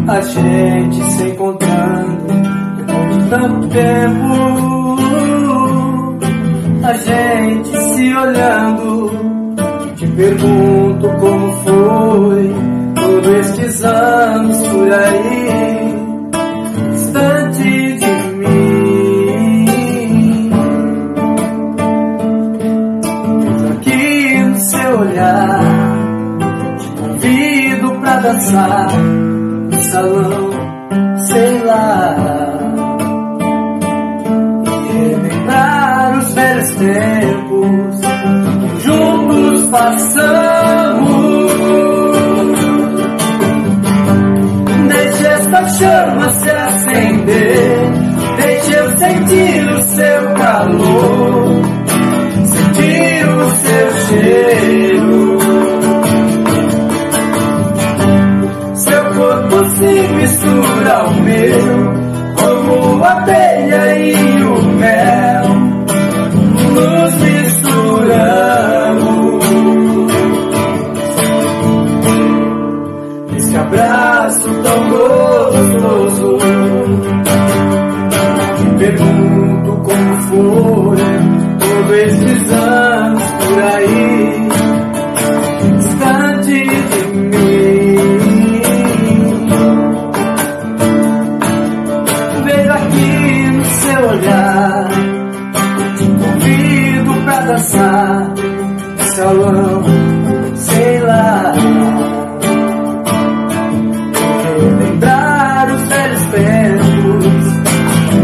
A gente se encontrando depois de tanto tempo, a gente se olhando. Te pergunto como foi todos estes anos por aí, distante de mim. Vejo aqui no seu olhar, te convido pra dançar no salão, sei lá, e relembrar os velhos tempos que juntos passamos. Deixe esta chama se acender, deixe eu sentir o seu calor, sentir o seu cheiro. Se mistura ao meu, como a abelha e o mel, nos misturamos. Esse abraço tão gostoso, me pergunto como foi todos esses anos por aí, distante de mim. Olhar, te convido pra dançar no salão, sei lá, relembrar os velhos tempos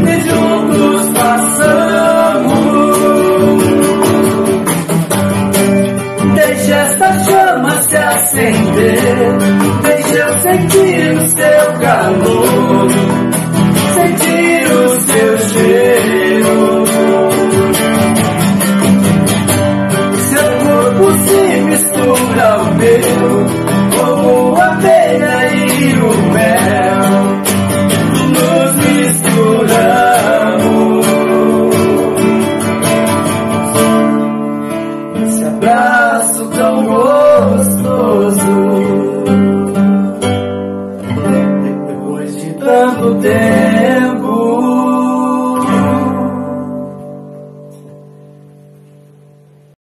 que juntos passamos. Deixe esta chama se acender, deixe eu sentir